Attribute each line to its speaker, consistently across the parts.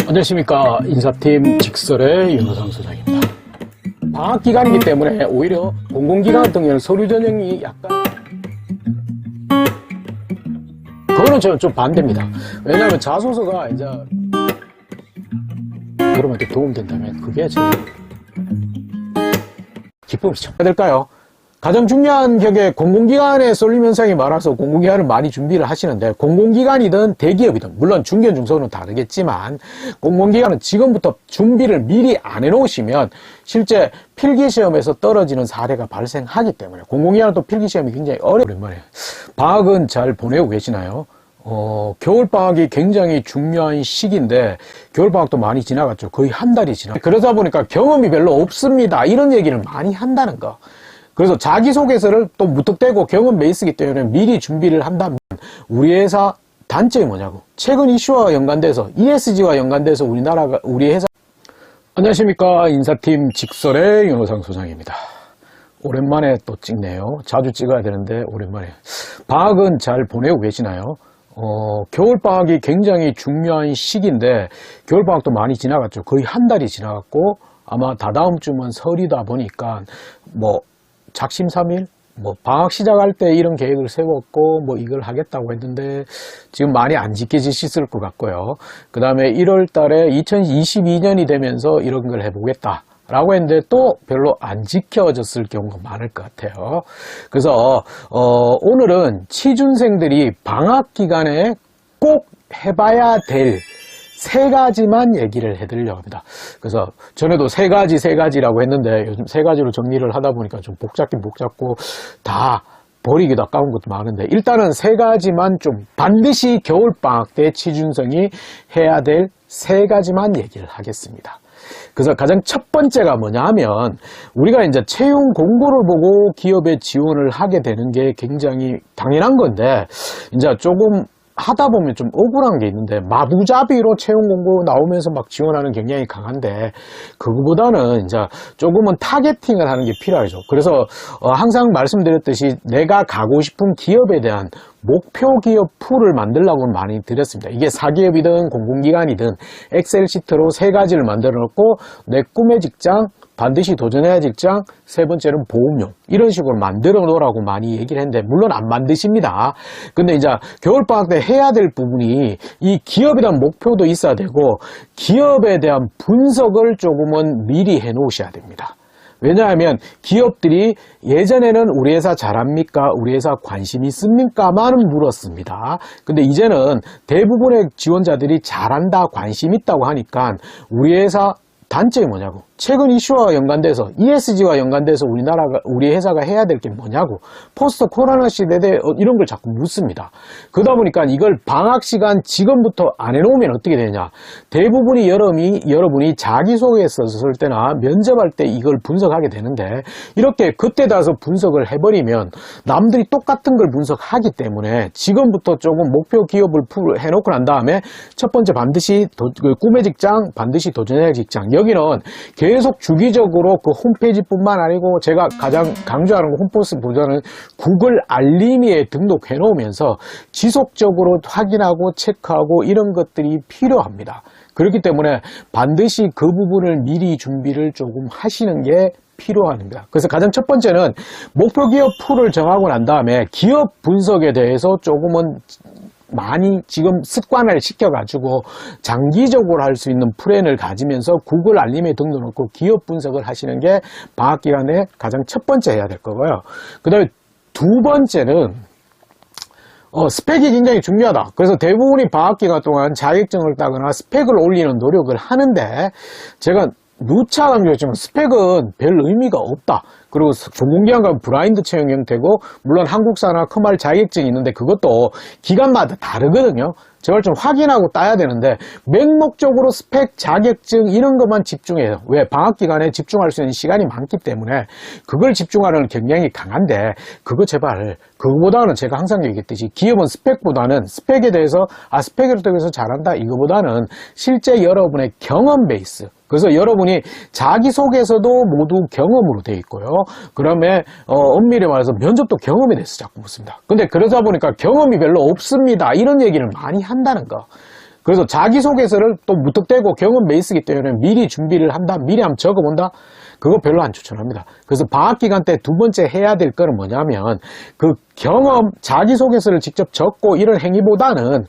Speaker 1: 안녕하십니까. 인사팀 직설의 윤호상 소장입니다. 방학기간이기 때문에 오히려 공공기관 같은 경우는 서류 전형이 약간 그거는 저는 좀 반대입니다. 왜냐하면 자소서가 이제 여러분한테 도움된다면 그게 제 기쁨이죠. 해야 될까요? 가장 중요한 격에 공공기관에 쏠림 현상이 많아서 공공기관을 많이 준비를 하시는데, 공공기관이든 대기업이든 물론 중견 중소는 다르겠지만 공공기관은 지금부터 준비를 미리 안 해놓으시면 실제 필기시험에서 떨어지는 사례가 발생하기 때문에, 공공기관은 또 필기시험이 굉장히 오랜만에 방학은 잘 보내고 계시나요? 겨울방학이 굉장히 중요한 시기인데 겨울방학도 많이 지나갔죠. 거의 한 달이 그러다 보니까 경험이 별로 없습니다, 이런 얘기를 많이 한다는 거. 그래서 자기소개서를 또 무턱대고 경험 베이스이기 때문에 미리 준비를 한다면, 우리 회사 단점이 뭐냐고, 최근 이슈와 연관돼서 ESG와 연관돼서 우리 회사. 안녕하십니까. 인사팀 직설의 윤호상 소장입니다. 오랜만에 또 찍네요. 자주 찍어야 되는데 오랜만에. 방학은 잘 보내고 계시나요? 겨울방학이 굉장히 중요한 시기인데 겨울방학도 많이 지나갔죠. 거의 한 달이 지나갔고 아마 다다음 주면 설이다 보니까 작심삼일 방학 시작할 때 이런 계획을 세웠고 이걸 하겠다고 했는데 지금 많이 안 지켜지실 것 같고요. 그 다음에 1월 달에 2022년이 되면서 이런 걸 해보겠다 라고 했는데 또 별로 안 지켜졌을 경우가 많을 것 같아요. 그래서 오늘은 취준생들이 방학 기간에 꼭 해봐야 될 세 가지만 얘기를 해드리려고 합니다. 그래서 전에도 세 가지라고 했는데 요즘 세 가지로 정리를 하다 보니까 좀 복잡긴 복잡고 다 버리기도 아까운 것도 많은데, 일단은 세 가지만 좀 반드시 겨울방학 때 취준생이 해야 될 세 가지만 얘기를 하겠습니다. 그래서 가장 첫 번째가 뭐냐 하면, 우리가 이제 채용 공고를 보고 기업에 지원을 하게 되는 게 굉장히 당연한 건데, 이제 조금 하다 보면 좀 억울한 게 있는데, 마구잡이로 채용 공고 나오면서 막 지원하는 경향이 강한데, 그거보다는 이제 조금은 타겟팅을 하는 게 필요하죠. 그래서 항상 말씀드렸듯이 내가 가고 싶은 기업에 대한 목표 기업 풀을 만들려고 많이 드렸습니다. 이게 사기업이든 공공기관이든 엑셀 시트로 세 가지를 만들어 놓고, 내 꿈의 직장, 반드시 도전해야 할 직장, 세 번째는 보험용, 이런 식으로 만들어 놓으라고 많이 얘기를 했는데, 물론 안 만드십니다. 근데 이제 겨울방학 때 해야 될 부분이, 이 기업에 대한 목표도 있어야 되고 기업에 대한 분석을 조금은 미리 해 놓으셔야 됩니다. 왜냐하면 기업들이 예전에는 우리 회사 잘합니까? 우리 회사 관심 있습니까?만 물었습니다. 근데 이제는 대부분의 지원자들이 잘한다, 관심 있다고 하니까 우리 회사 단점이 뭐냐고, 최근 이슈와 연관돼서 ESG와 연관돼서 우리 회사가 해야 될 게 뭐냐고, 포스트 코로나 시대에 이런 걸 자꾸 묻습니다. 그러다 보니까 이걸 방학 시간 지금부터 안 해놓으면 어떻게 되냐, 대부분이 여러분이 자기소개서 쓸 때나 면접할 때 이걸 분석하게 되는데, 이렇게 그때 가서 분석을 해버리면 남들이 똑같은 걸 분석하기 때문에 지금부터 조금 목표 기업을 해놓고 난 다음에, 첫 번째 반드시 꿈의 직장, 반드시 도전해야 할 직장, 여기는 계속 주기적으로 그 홈페이지뿐만 아니고 제가 가장 강조하는 거, 홈포스보다는 구글 알림이에 등록해 놓으면서 지속적으로 확인하고 체크하고 이런 것들이 필요합니다. 그렇기 때문에 반드시 그 부분을 미리 준비를 조금 하시는 게 필요합니다. 그래서 가장 첫 번째는 목표 기업 풀을 정하고 난 다음에 기업 분석에 대해서 조금은 많이 지금 습관을 시켜가지고 장기적으로 할 수 있는 플랜을 가지면서 구글 알림에 등록해놓고 기업 분석을 하시는 게 방학 기간에 가장 첫 번째 해야 될 거고요. 그 다음에 두 번째는 스펙이 굉장히 중요하다. 그래서 대부분이 방학 기간 동안 자격증을 따거나 스펙을 올리는 노력을 하는데, 제가 누차 강조했지만 스펙은 별 의미가 없다. 그리고 공공기관 가면 블라인드 채용 형태고, 물론 한국사나 크말 자격증이 있는데 그것도 기관마다 다르거든요. 저걸 좀 확인하고 따야 되는데, 맹목적으로 스펙, 자격증 이런 것만 집중해요. 왜? 방학 기간에 집중할 수 있는 시간이 많기 때문에 그걸 집중하는 경향이 강한데, 그거 제발, 그거보다는 제가 항상 얘기했듯이 기업은 스펙보다는 스펙에 대해서 스펙을 통해서 잘한다 이거보다는 실제 여러분의 경험 베이스, 그래서 여러분이 자기소개서도 모두 경험으로 되어 있고요. 그 다음에 엄밀히 말해서 면접도 경험에 대해서 자꾸 묻습니다. 근데 그러다 보니까 경험이 별로 없습니다, 이런 얘기를 많이 한다는 거. 그래서 자기소개서를 또 무턱대고 경험 베이스이기 때문에 미리 준비를 한다, 미리 한번 적어본다, 그거 별로 안 추천합니다. 그래서 방학기간 때 두 번째 해야 될 거는 뭐냐면 그 경험, 자기소개서를 직접 적고 이런 행위보다는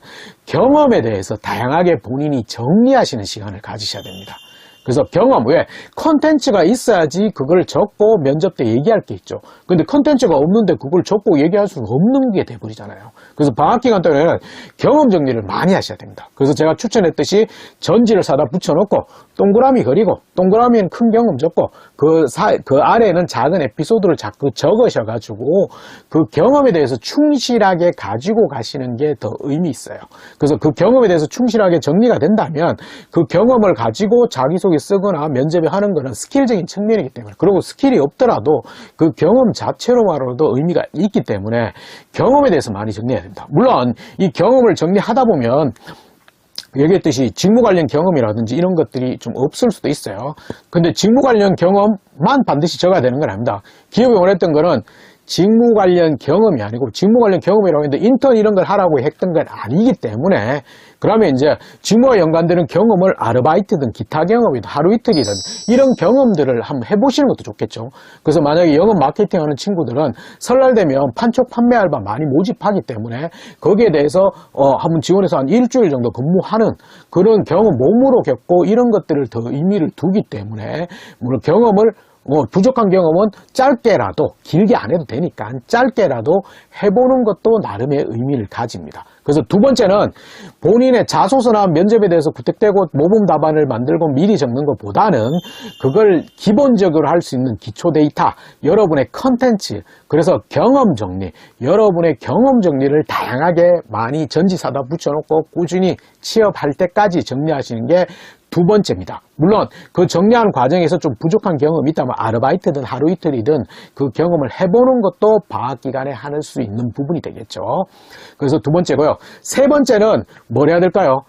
Speaker 1: 경험에 대해서 다양하게 본인이 정리하시는 시간을 가지셔야 됩니다. 그래서 경험, 왜? 컨텐츠가 있어야지 그걸 적고 면접 때 얘기할 게 있죠. 근데 컨텐츠가 없는데 그걸 적고 얘기할 수는 없는 게 돼버리잖아요. 그래서 방학기간 때는 경험 정리를 많이 하셔야 됩니다. 그래서 제가 추천했듯이 전지를 사다 붙여놓고 동그라미 그리고 동그라미는 큰 경험 적고 그 아래는 작은 에피소드를 자꾸 적으셔가지고 그 경험에 대해서 충실하게 가지고 가시는 게 더 의미 있어요. 그래서 그 경험에 대해서 충실하게 정리가 된다면 그 경험을 가지고 자기소개 쓰거나 면접에 하는 거는 스킬적인 측면이기 때문에, 그리고 스킬이 없더라도 그 경험 자체로만으로도 의미가 있기 때문에 경험에 대해서 많이 정리해야 됩니다. 물론 이 경험을 정리하다 보면 얘기했듯이 직무 관련 경험이라든지 이런 것들이 좀 없을 수도 있어요. 근데 직무 관련 경험만 반드시 적어야 되는 건 아닙니다. 기업이 원했던 거는 직무 관련 경험이 아니고, 직무 관련 경험이라고 했는데 인턴 이런 걸 하라고 했던 건 아니기 때문에, 그러면 이제 직무와 연관되는 경험을 아르바이트든 기타 경험이든 하루 이틀이든 이런 경험들을 한번 해보시는 것도 좋겠죠. 그래서 만약에 영업 마케팅 하는 친구들은 설날 되면 판촉 판매 알바 많이 모집하기 때문에 거기에 대해서 한번 지원해서 한 일주일 정도 근무하는 그런 경험, 몸으로 겪고 이런 것들을 더 의미를 두기 때문에, 물론 경험을 부족한 경험은 짧게라도, 길게 안 해도 되니까 짧게라도 해보는 것도 나름의 의미를 가집니다. 그래서 두 번째는 본인의 자소서나 면접에 대해서 구택되고 모범 답안을 만들고 미리 적는 것보다는 그걸 기본적으로 할 수 있는 기초 데이터, 여러분의 컨텐츠, 그래서 경험 정리, 여러분의 경험 정리를 다양하게 많이 전지 사다 붙여놓고 꾸준히 취업할 때까지 정리하시는 게 두 번째입니다. 물론 그 정리하는 과정에서 좀 부족한 경험이 있다면 아르바이트든 하루 이틀이든 그 경험을 해보는 것도 방학기간에 할 수 있는 부분이 되겠죠. 그래서 두 번째고요. 세 번째는 뭘 해야 될까요?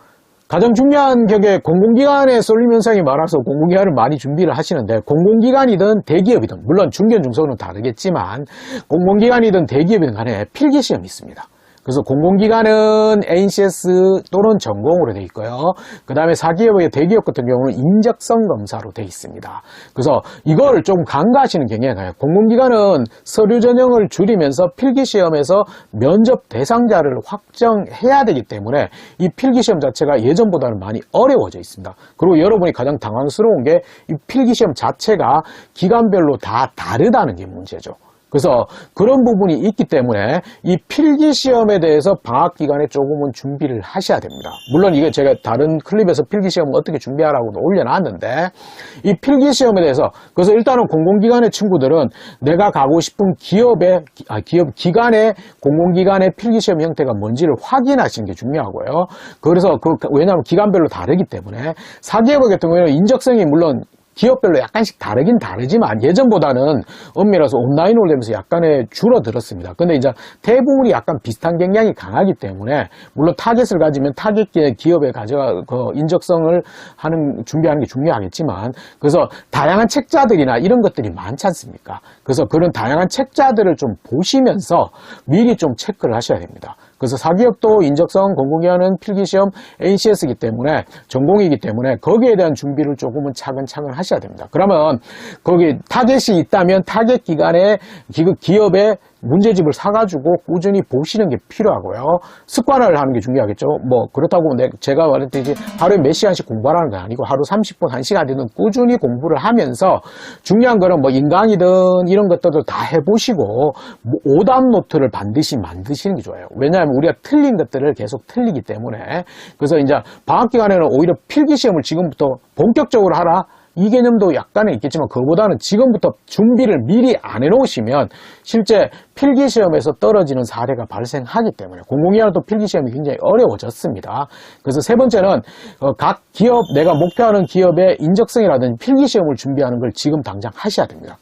Speaker 1: 가장 중요한 격에 공공기관에 쏠림 현상이 많아서 공공기관을 많이 준비를 하시는데, 공공기관이든 대기업이든, 물론 중견 중소는 다르겠지만 공공기관이든 대기업이든 간에 필기시험이 있습니다. 그래서 공공기관은 NCS 또는 전공으로 되어 있고요. 그 다음에 사기업의 대기업 같은 경우는 인적성 검사로 되어 있습니다. 그래서 이걸 좀 간과하시는 경향이 가요. 공공기관은 서류 전형을 줄이면서 필기시험에서 면접 대상자를 확정해야 되기 때문에 이 필기시험 자체가 예전보다는 많이 어려워져 있습니다. 그리고 여러분이 가장 당황스러운 게 이 필기시험 자체가 기관별로 다 다르다는 게 문제죠. 그래서 그런 부분이 있기 때문에 이 필기시험에 대해서 방학기간에 조금은 준비를 하셔야 됩니다. 물론 이거 제가 다른 클립에서 필기시험을 어떻게 준비하라고도 올려놨는데, 이 필기시험에 대해서, 그래서 일단은 공공기관의 친구들은 내가 가고 싶은 기관의 공공기관의 필기시험 형태가 뭔지를 확인하시는 게 중요하고요. 그래서 왜냐하면 기관별로 다르기 때문에, 사기업 같은 경우에는 인적성이 물론 기업별로 약간씩 다르긴 다르지만 예전보다는 엄밀해서 온라인으로 되면서 약간의 줄어들었습니다. 근데 이제 대부분이 약간 비슷한 경향이 강하기 때문에, 물론 타겟을 가지면 타겟 기업에 인적성을 준비하는 게 중요하겠지만, 그래서 다양한 책자들이나 이런 것들이 많지 않습니까? 그래서 그런 다양한 책자들을 좀 보시면서 미리 좀 체크를 하셔야 됩니다. 그래서 사기업도 인적성, 공공기관은 필기시험, NCS이기 때문에, 전공이기 때문에 거기에 대한 준비를 조금은 차근차근 하셔야 됩니다. 그러면 거기 타겟이 있다면 타겟 기관의 기업의 문제집을 사가지고 꾸준히 보시는 게 필요하고요. 습관화를 하는 게 중요하겠죠. 뭐 그렇다고 제가 말했듯이 하루에 몇 시간씩 공부하라는 건 아니고 하루 30분, 1시간이든 꾸준히 공부를 하면서, 중요한 거는 뭐 인강이든 이런 것들도 다 해보시고 오답 노트를 반드시 만드시는 게 좋아요. 왜냐하면 우리가 틀린 것들을 계속 틀리기 때문에. 그래서 이제 방학기간에는 오히려 필기시험을 지금부터 본격적으로 하라, 이 개념도 약간은 있겠지만 그거보다는 지금부터 준비를 미리 안 해놓으시면 실제 필기시험에서 떨어지는 사례가 발생하기 때문에 공공기관도 필기시험이 굉장히 어려워졌습니다. 그래서 세 번째는 각 기업, 내가 목표하는 기업의 인적성이라든지 필기시험을 준비하는 걸 지금 당장 하셔야 됩니다.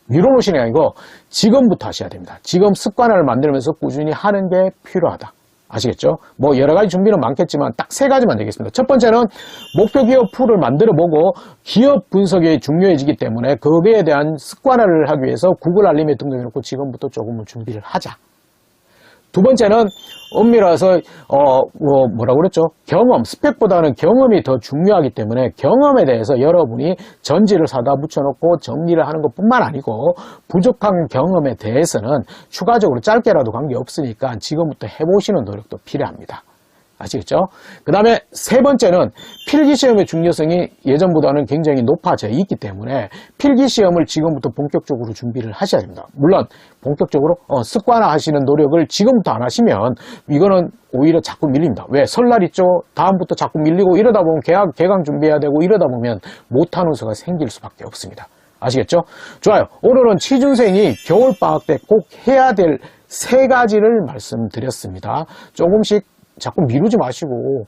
Speaker 1: 미뤄놓으시는 게 아니고 지금부터 하셔야 됩니다. 지금 습관을 만들면서 꾸준히 하는 게 필요하다. 아시겠죠? 뭐 여러 가지 준비는 많겠지만 딱 세 가지만 얘기했습니다. 첫 번째는 목표 기업 풀을 만들어 보고 기업 분석이 중요해지기 때문에 거기에 대한 습관화를 하기 위해서 구글 알림에 등록해놓고 지금부터 조금은 준비를 하자. 두 번째는 엄밀해서 뭐라고 그랬죠? 경험, 스펙보다는 경험이 더 중요하기 때문에 경험에 대해서 여러분이 전지를 사다 붙여놓고 정리를 하는 것뿐만 아니고 부족한 경험에 대해서는 추가적으로 짧게라도 관계없으니까 지금부터 해보시는 노력도 필요합니다. 아시겠죠? 그 다음에 세 번째는 필기시험의 중요성이 예전보다는 굉장히 높아져 있기 때문에 필기시험을 지금부터 본격적으로 준비를 하셔야 됩니다. 물론 본격적으로 습관화 하시는 노력을 지금부터 안 하시면 이거는 오히려 자꾸 밀립니다. 왜? 설날 있죠? 다음부터 자꾸 밀리고 이러다 보면 개강 준비해야 되고 이러다 보면 못하는 수가 생길 수밖에 없습니다. 아시겠죠? 좋아요. 오늘은 취준생이 겨울방학 때 꼭 해야 될 세 가지를 말씀드렸습니다. 조금씩 자꾸 미루지 마시고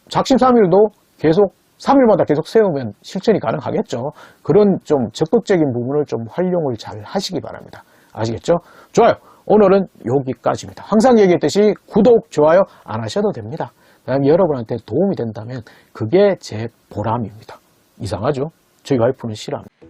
Speaker 1: 작심삼일도 계속 3일마다 계속 세우면 실천이 가능하겠죠. 그런 좀 적극적인 부분을 좀 활용을 잘 하시기 바랍니다. 아시겠죠? 좋아요. 오늘은 여기까지입니다. 항상 얘기했듯이 구독, 좋아요 안 하셔도 됩니다. 그다음에 여러분한테 도움이 된다면 그게 제 보람입니다. 이상하죠? 저희 와이프는 싫어합니다.